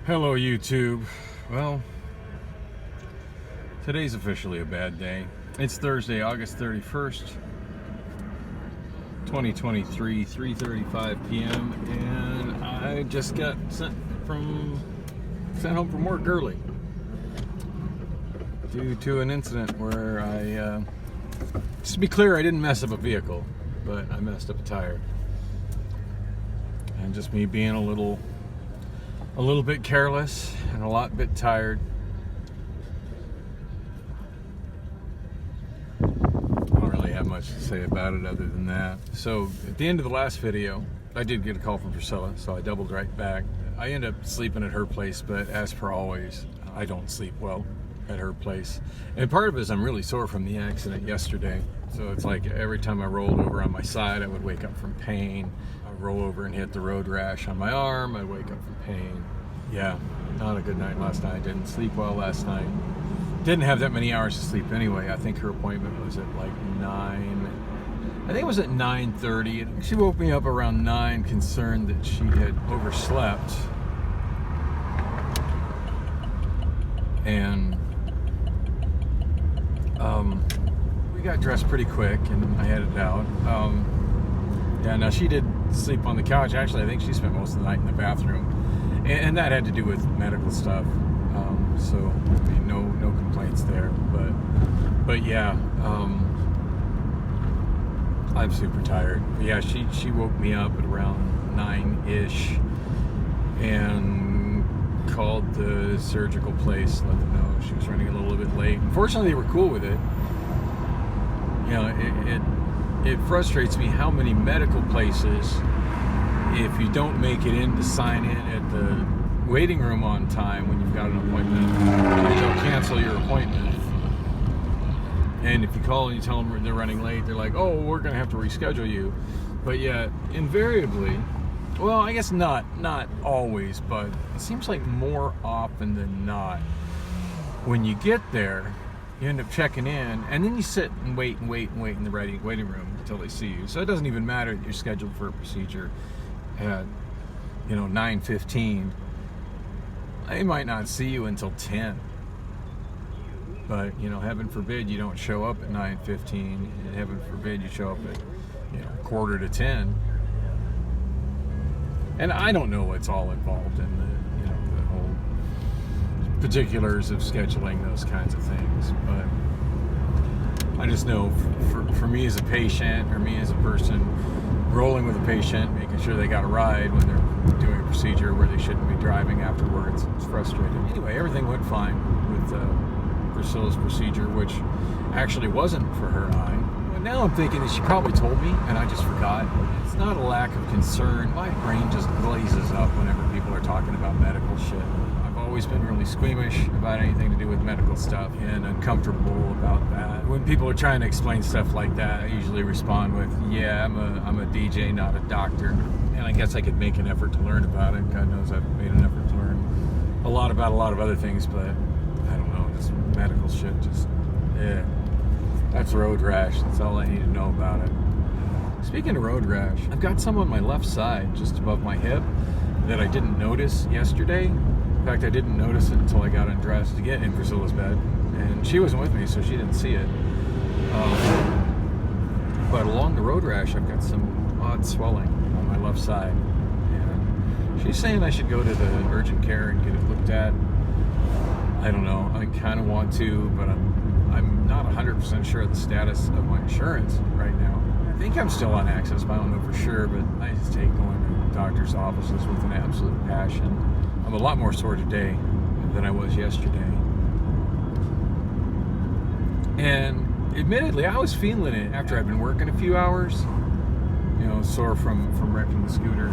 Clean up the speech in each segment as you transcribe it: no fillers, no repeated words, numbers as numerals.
Hello YouTube. Well, today's officially a bad day. It's Thursday, August 31st, 2023, 3:35 p.m. and I just got sent home from work early due to an incident where just to be clear, I didn't mess up a vehicle, but I messed up a tire. And just me being a little bit careless and a bit tired. I don't really have much to say about it other than that. So at the end of the last video, I did get a call from Priscilla, so I doubled right back. I ended up sleeping at her place, but as per always, I don't sleep well at her place. And part of it is I'm really sore from the accident yesterday. So it's like every time I rolled over on my side, I would wake up from pain. I'd roll over and hit the road rash on my arm. I'd wake up from pain. Yeah, not a good night last night. Didn't sleep well last night. Didn't have that many hours of sleep anyway. I think her appointment was at like 9. I think it was at 9:30. She woke me up around 9, concerned that she had overslept. And we got dressed pretty quick and I headed out. Yeah, now she did sleep on the couch. Actually, I think she spent most of the night in the bathroom. And that had to do with medical stuff. So, I mean, no complaints there. But yeah, I'm super tired. But yeah, she woke me up at around 9-ish and called the surgical place, let them know she was running a little bit late. Unfortunately, they were cool with it. You know, it frustrates me how many medical places, if you don't make it in to sign in at the waiting room on time when you've got an appointment, they'll cancel your appointment. And if you call and you tell them they're running late, they're like, oh, we're going to have to reschedule you. But yet, invariably, well, I guess not always, but it seems like more often than not, when you get there, you end up checking in, and then you sit and wait in the waiting room until they see you. So it doesn't even matter that you're scheduled for a procedure at 9:15. They might not see you until 10. But heaven forbid you don't show up at 9:15, and heaven forbid you show up at quarter to 10. And I don't know what's all involved in the whole particulars of scheduling those kinds of things, but I just know for me as a patient, or me as a person rolling with a patient, making sure they got a ride when they're doing a procedure where they shouldn't be driving afterwards, it's frustrating. Anyway, everything went fine with Priscilla's procedure, which actually wasn't for her eye. But now I'm thinking that she probably told me and I just forgot. It's not a lack of concern. My brain just glazes up whenever people are talking about medical shit. I've always been really squeamish about anything to do with medical stuff and uncomfortable about that. When people are trying to explain stuff like that, I usually respond with, yeah, I'm a DJ, not a doctor. And I guess I could make an effort to learn about it. God knows I've made an effort to learn a lot about a lot of other things, but I don't know, this medical shit just, yeah. That's road rash. That's all I need to know about it. Speaking of road rash, I've got some on my left side, just above my hip, that I didn't notice yesterday. In fact, I didn't notice it until I got undressed to get in Priscilla's bed. And she wasn't with me, so she didn't see it. But along the road rash, I've got some odd swelling on my left side. And she's saying I should go to the urgent care and get it looked at. I don't know. I kind of want to, but I'm not 100% sure of the status of my insurance right now. I think I'm still on access, but I don't know for sure. But I just hate going to doctor's offices with an absolute passion. I'm a lot more sore today than I was yesterday. And admittedly, I was feeling it after I'd been working a few hours. Sore from wrecking the scooter.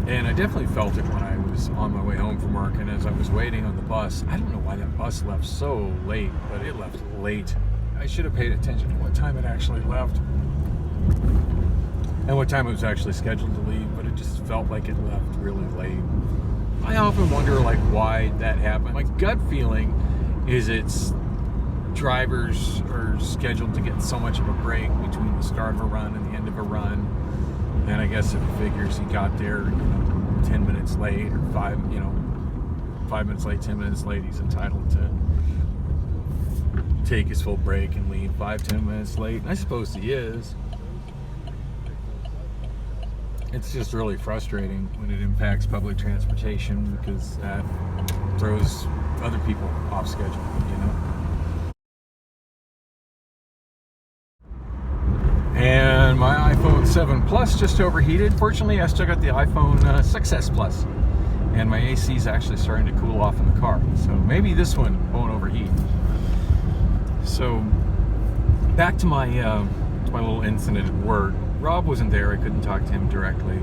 And I definitely felt it when I was on my way home from work, and as I was waiting on the bus. I don't know why that bus left so late, but it left late. I should have paid attention to what time it actually left and what time it was actually scheduled to leave, but it just felt like it left really late. I often wonder why that happened. My gut feeling is it's drivers are scheduled to get so much of a break between the start of a run and the end of a run. And I guess it figures he got there 10 minutes late or 5 minutes late, 10 minutes late, he's entitled to take his full break and leave 5-10 minutes late. And I suppose he is. It's just really frustrating when it impacts public transportation, because that throws other people off schedule, you know. And my iPhone 7 Plus just overheated. Fortunately, I still got the iPhone 6S Plus, and my AC is actually starting to cool off in the car, so maybe this one won't overheat. So back to my little incident at work. Rob wasn't there. I couldn't talk to him directly.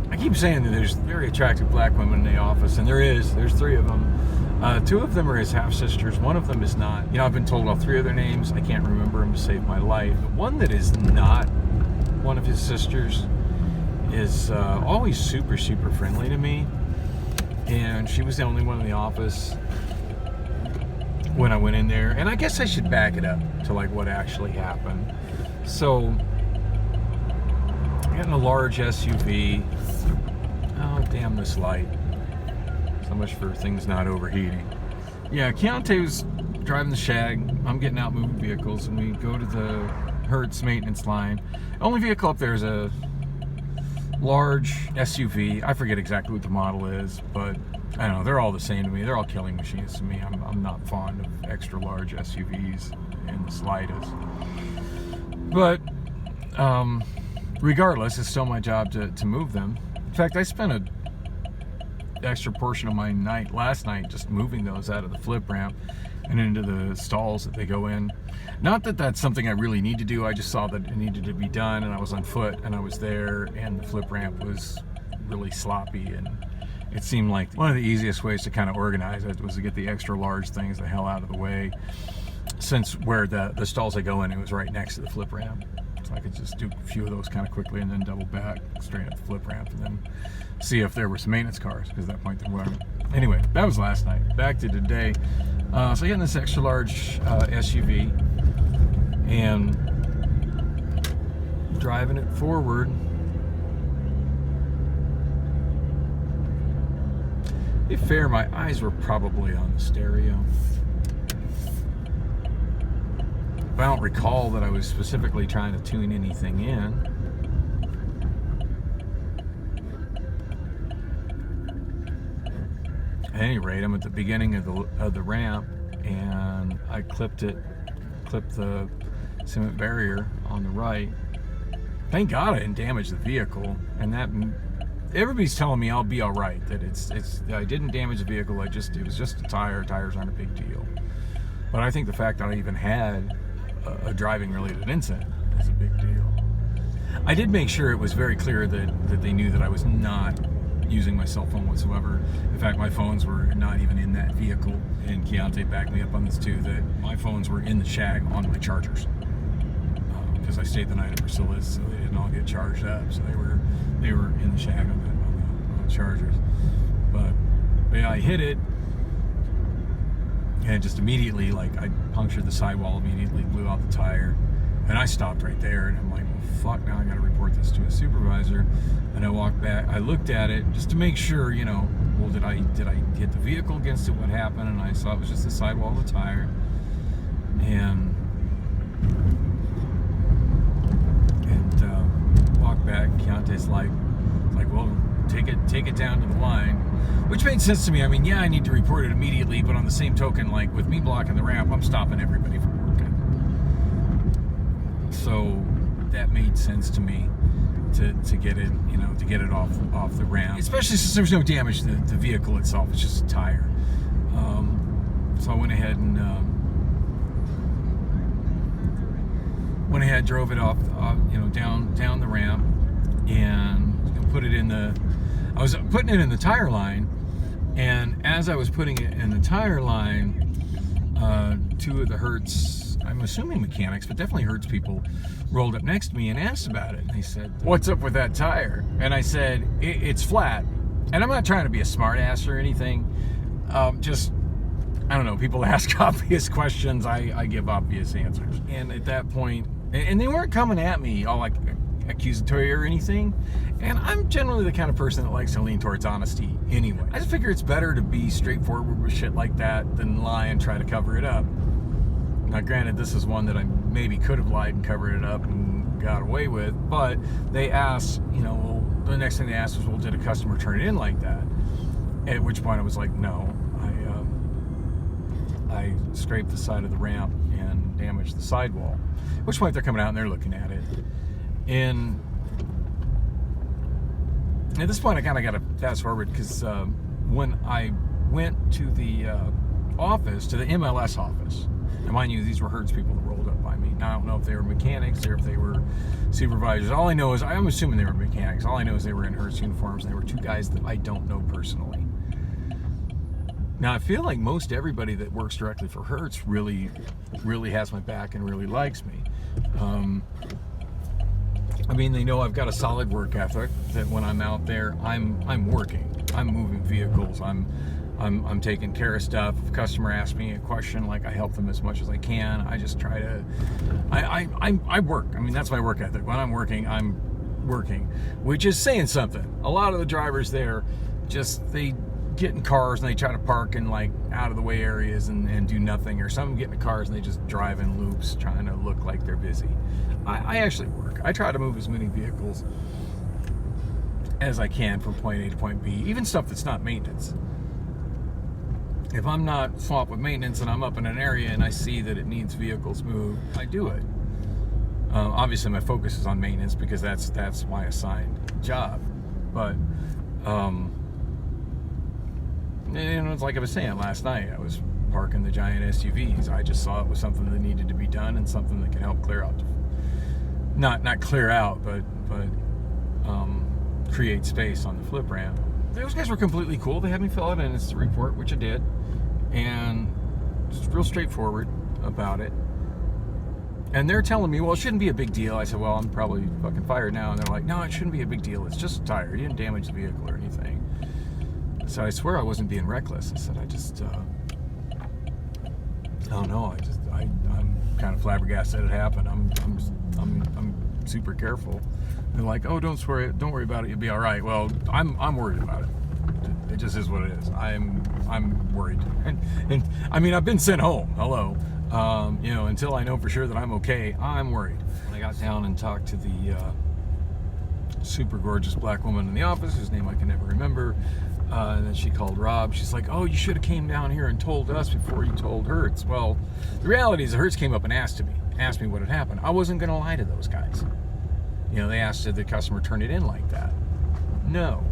I keep saying that there's very attractive black women in the office, and there's 3 of them. 2 of them are his half-sisters. 1 of them is not. You know, I've been told all 3 of their names. I can't remember them to save my life. But one that is not one of his sisters is always super, super friendly to me. And she was the only one in the office when I went in there. And I guess I should back it up to like what actually happened. So, getting a large SUV. Oh, damn this light. So much for things not overheating. Yeah, Keontae was driving the Shag. I'm getting out moving vehicles, and we go to the Hertz maintenance line. The only vehicle up there is a large SUV. I forget exactly what the model is, but I don't know. They're all the same to me. They're all killing machines to me. I'm not fond of extra large SUVs in the slightest. But regardless, it's still my job to move them. In fact, I spent an extra portion of my night last night just moving those out of the flip ramp and into the stalls that they go in. Not that that's something I really need to do. I just saw that it needed to be done, and I was on foot, and I was there, and the flip ramp was really sloppy, and it seemed like one of the easiest ways to kind of organize it was to get the extra large things the hell out of the way, since where the stalls I go in, it was right next to the flip ramp. So I could just do a few of those kind of quickly and then double back straight up the flip ramp and then see if there were some maintenance cars, because at that point there weren't. Anyway, that was last night. Back to today. So I got this extra large SUV and driving it forward. To be fair, my eyes were probably on the stereo. I don't recall that I was specifically trying to tune anything in. At any rate, I'm at the beginning of the ramp, and I clipped the cement barrier on the right. Thank God I didn't damage the vehicle, and that everybody's telling me I'll be all right. That I didn't damage the vehicle. It was just a tire. Tires aren't a big deal. But I think the fact that I even had a driving related incident is a big deal. I did make sure it was very clear that they knew that I was not using my cell phone whatsoever. In fact, my phones were not even in that vehicle, and Keontae backed me up on this too, that my phones were in the Shag on my chargers, because I stayed the night at Priscilla's, so they didn't all get charged up, so they were in the Shag on the chargers. But yeah, I hit it, and just immediately, like, I punctured the sidewall immediately, blew out the tire, and I stopped right there, and I'm like, well, fuck, now I gotta report this to a supervisor. And I walked back, I looked at it just to make sure, you know, well, did I hit the vehicle against it? What happened? And I saw it was just the sidewall of the tire. And walked back. Keontae's like, well, take it down to the line, which made sense to me. I mean, yeah, I need to report it immediately, but on the same token, like, with me blocking the ramp, I'm stopping everybody from working. So that made sense to me to get it, you know, to get it off the ramp, especially since there's no damage to the vehicle itself. It's just a tire. So I went ahead and drove it off, you know, down the ramp, and put it in I was putting it in the tire line, and as I was putting it in the tire line, 2 of the Hertz, I'm assuming mechanics, but definitely Hertz people, rolled up next to me and asked about it. And they said, "What's up with that tire?" And I said, it's flat. And I'm not trying to be a smart ass or anything. Just, I don't know, people ask obvious questions, I give obvious answers. And at that point, and they weren't coming at me all like accusatory or anything. And I'm generally the kind of person that likes to lean towards honesty anyway. I just figure it's better to be straightforward with shit like that than lie and try to cover it up. Now, granted, this is one that I maybe could have lied and covered it up and got away with, but they asked, well, the next thing they asked was, well, did a customer turn it in like that? At which point I was like, no. I scraped the side of the ramp and damaged the sidewall. At which point they're coming out and they're looking at it. And at this point I kind of got to fast forward, because when I went to the office, to the MLS office, and mind you, these were Hertz people that rolled up by me. Now, I don't know if they were mechanics or if they were supervisors. All I know is, I'm assuming they were mechanics. All I know is they were in Hertz uniforms, and they were two guys that I don't know personally. Now, I feel like most everybody that works directly for Hertz really has my back and really likes me. I mean, they know I've got a solid work ethic, that when I'm out there, I'm working. I'm moving vehicles. I'm taking care of stuff. If a customer asks me a question, like, I help them as much as I can. I just try to, I work. I mean, that's my work ethic. When I'm working, which is saying something. A lot of the drivers there, they get in cars and they try to park in like out of the way areas and do nothing, or some get in cars and they just drive in loops trying to look like they're busy. I actually work. I try to move as many vehicles as I can from point A to point B, even stuff that's not maintenance. If I'm not swamped with maintenance and I'm up in an area and I see that it needs vehicles moved, I do it. Obviously my focus is on maintenance because that's my assigned job. But it's like I was saying last night, I was parking the giant SUVs. I just saw it was something that needed to be done and something that could help clear out, not clear out, but create space on the flip ramp. Those guys were completely cool. They had me fill out an incident report, which I did, and just real straightforward about it. And they're telling me, well, it shouldn't be a big deal. I said, well, I'm probably fucking fired now. And they're like, no, it shouldn't be a big deal. It's just a tire. You didn't damage the vehicle or anything. So I swear I wasn't being reckless. I said, I don't know. I'm kind of flabbergasted it happened. I'm super careful. They're like, oh, don't worry about it. You'll be all right. Well, I'm worried about it. It just is what it is. I'm worried. And I mean, I've been sent home. Hello. Until I know for sure that I'm okay, I'm worried. When I got down and talked to the super gorgeous black woman in the office, whose name I can never remember, and then she called Rob. She's like, oh, you should have came down here and told us before you told Hertz. Well, the reality is Hertz came up and asked me what had happened. I wasn't going to lie to those guys. They asked, did the customer turn it in like that? No.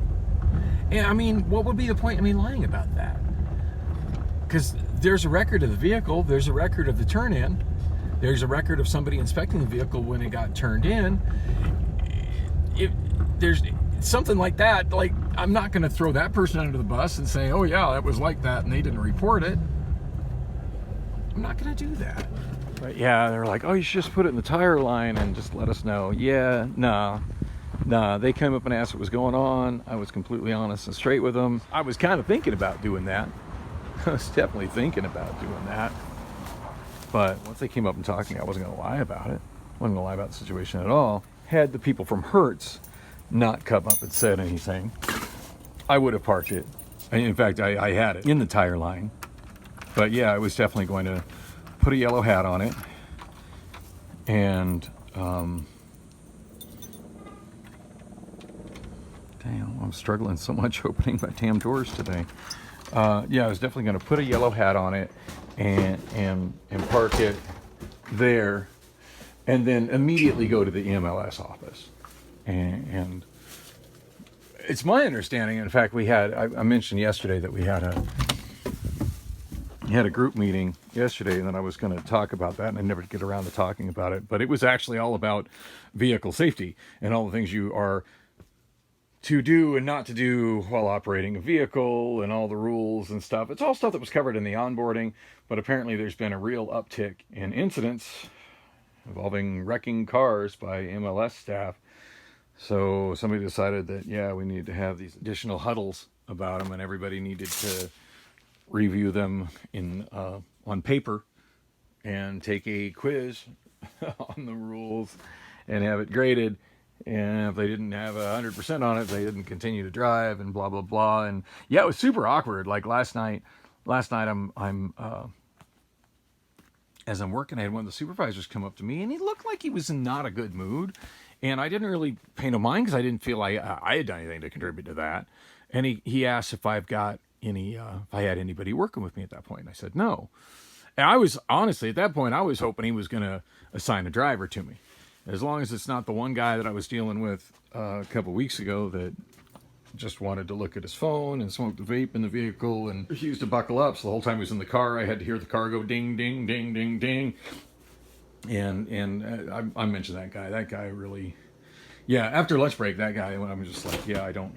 And I mean, what would be the point of me lying about that? Because there's a record of the vehicle, there's a record of the turn-in, there's a record of somebody inspecting the vehicle when it got turned in. If there's something like that, like, I'm not going to throw that person under the bus and say, oh yeah, that was like that and they didn't report it. I'm not going to do that. But yeah, they're like, oh, you should just put it in the tire line and just let us know. Yeah, nah, they came up and asked what was going on. I was completely honest and straight with them. I was kind of thinking about doing that. I was definitely thinking about doing that. But once they came up and talked to me, I wasn't going to lie about it. I wasn't going to lie about the situation at all. Had the people from Hertz not come up and said anything, I would have parked it. In fact, I had it in the tire line. But yeah, I was definitely going to put a yellow hat on it. And damn, I'm struggling so much opening my damn doors today. Yeah, I was definitely going to put a yellow hat on it and park it there, and then immediately go to the MLS office. And it's my understanding, in fact, I mentioned yesterday that we had a group meeting yesterday, and then I was going to talk about that, and I never get around to talking about it, but it was actually all about vehicle safety and all the things you are to do and not to do while operating a vehicle, and all the rules and stuff. It's all stuff that was covered in the onboarding, but apparently there's been a real uptick in incidents involving wrecking cars by MLS staff. So somebody decided that, yeah, we needed to have these additional huddles about them, and everybody needed to review them on paper and take a quiz on the rules and have it graded. And if they didn't have 100% on it, they didn't continue to drive, and blah blah blah. And yeah, it was super awkward. Like last night, I'm as I'm working, I had one of the supervisors come up to me, and he looked like he was in not a good mood. And I didn't really pay no mind because I didn't feel like I had done anything to contribute to that. And he asked if I've got any, if I had anybody working with me at that point. And I said no. And I was honestly at that point, I was hoping he was going to assign a driver to me, as long as it's not the one guy that I was dealing with a couple weeks ago that just wanted to look at his phone and smoke the vape in the vehicle and refused to buckle up. So the whole time he was in the car, I had to hear the car go ding, ding, ding, ding, ding. And I mentioned that guy. That guy really, yeah. After lunch break, that guy, I'm just like, yeah, I don't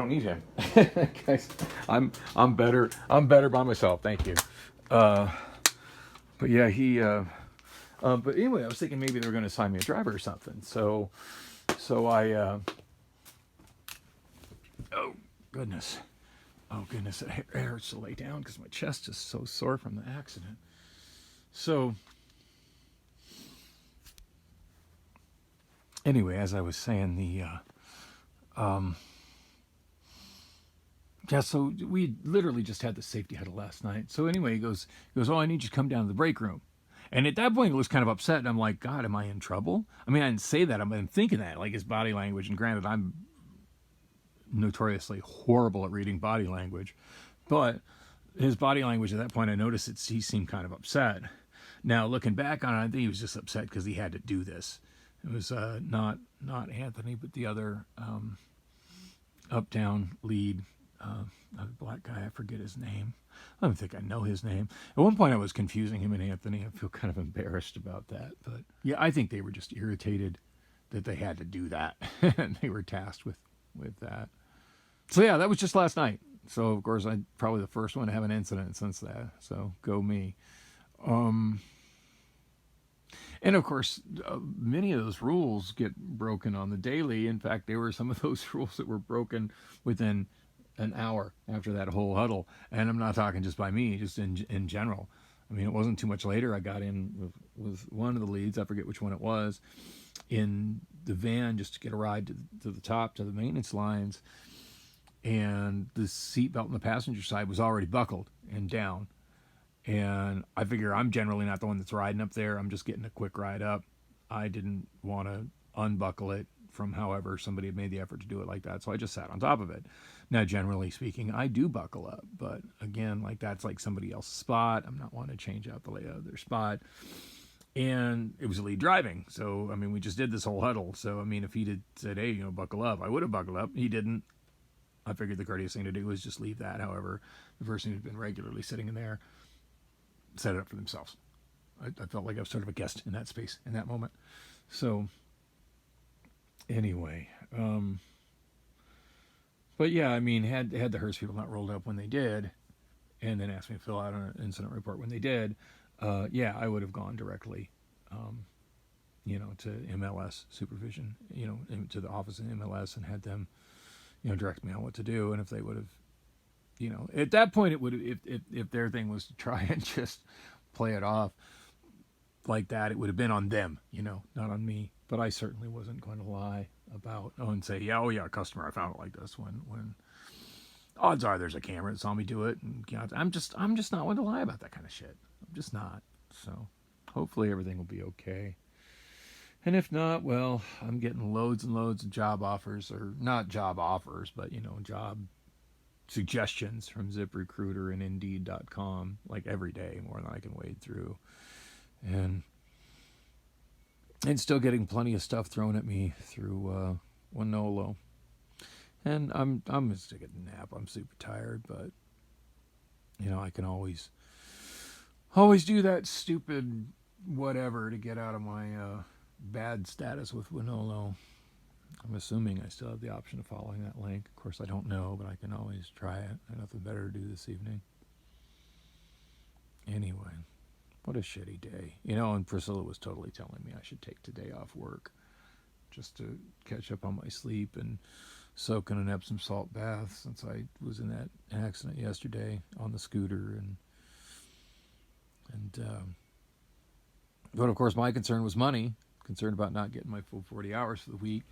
need him. Guys, I'm better. I'm better by myself. Thank you. But yeah, but anyway, I was thinking maybe they were going to assign me a driver or something. So I, oh goodness, it hurts to lay down because my chest is so sore from the accident. So anyway, as I was saying, yeah, so we literally just had the safety huddle last night. So anyway, he goes, oh, I need you to come down to the break room. And at that point, he was kind of upset. And I'm like, God, am I in trouble? I mean, I didn't say that. I'm thinking that, like his body language. And granted, I'm notoriously horrible at reading body language. But his body language at that point, I noticed he seemed kind of upset. Now, looking back on it, I think he was just upset because he had to do this. It was not Anthony, but the other up-down lead, a black guy. I forget his name. I don't think I know his name. At one point I was confusing him and Anthony. I feel kind of embarrassed about that. But yeah, I think they were just irritated that they had to do that. And they were tasked with that. So yeah, that was just last night. So of course I'm probably the first one to have an incident since that. So go me. And of course, many of those rules get broken on the daily. In fact, there were some of those rules that were broken within an hour after that whole huddle. And I'm not talking just by me, just in general. I mean, it wasn't too much later. I got in with one of the leads, I forget which one it was, in the van just to get a ride to the top, to the maintenance lines. And the seatbelt on the passenger side was already buckled and down. And I figure I'm generally not the one that's riding up there. I'm just getting a quick ride up. I didn't want to unbuckle it from however somebody had made the effort to do it like that. So I just sat on top of it. Now, generally speaking, I do buckle up. But again, like that's like somebody else's spot. I'm not wanting to change out the layout of their spot. And it was a lead driving. So, I mean, we just did this whole huddle. So, I mean, if he had said, hey, buckle up, I would have buckled up. He didn't. I figured the courteous thing to do was just leave that. However, the person who'd been regularly sitting in there set it up for themselves. I felt like I was sort of a guest in that space in that moment. So anyway, but yeah, I mean, had the Hearst people not rolled up when they did, and then asked me to fill out an incident report when they did, yeah, I would have gone directly, to MLS supervision, to the office in MLS and had them, direct me on what to do. And if they would have, at that point, it would have, if their thing was to try and just play it off like that, it would have been on them, not on me. But I certainly wasn't going to lie about, and say, yeah, customer, I found it like this when odds are there's a camera that saw me do it. And I'm just not one to lie about that kind of shit. I'm just not. So hopefully everything will be okay. And if not, well, I'm getting loads and loads of job offers, or not job offers, but, job suggestions from ZipRecruiter and Indeed.com, like every day, more than I can wade through. And still getting plenty of stuff thrown at me through Wonolo. And I'm just taking a nap. I'm super tired, but I can always do that stupid whatever to get out of my bad status with Wonolo. I'm assuming I still have the option of following that link. Of course, I don't know, but I can always try it. I have nothing better to do this evening. Anyway, what a shitty day. And Priscilla was totally telling me I should take today off work just to catch up on my sleep and soak in an Epsom salt bath, since I was in that accident yesterday on the scooter. But of course, my concern was money, concerned about not getting my full 40 hours for the week,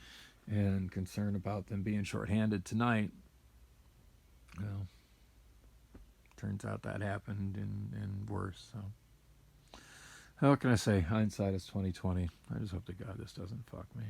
and concerned about them being shorthanded tonight. Well, turns out that happened and worse. So, how can I say? Hindsight is 2020. I just hope to God this doesn't fuck me.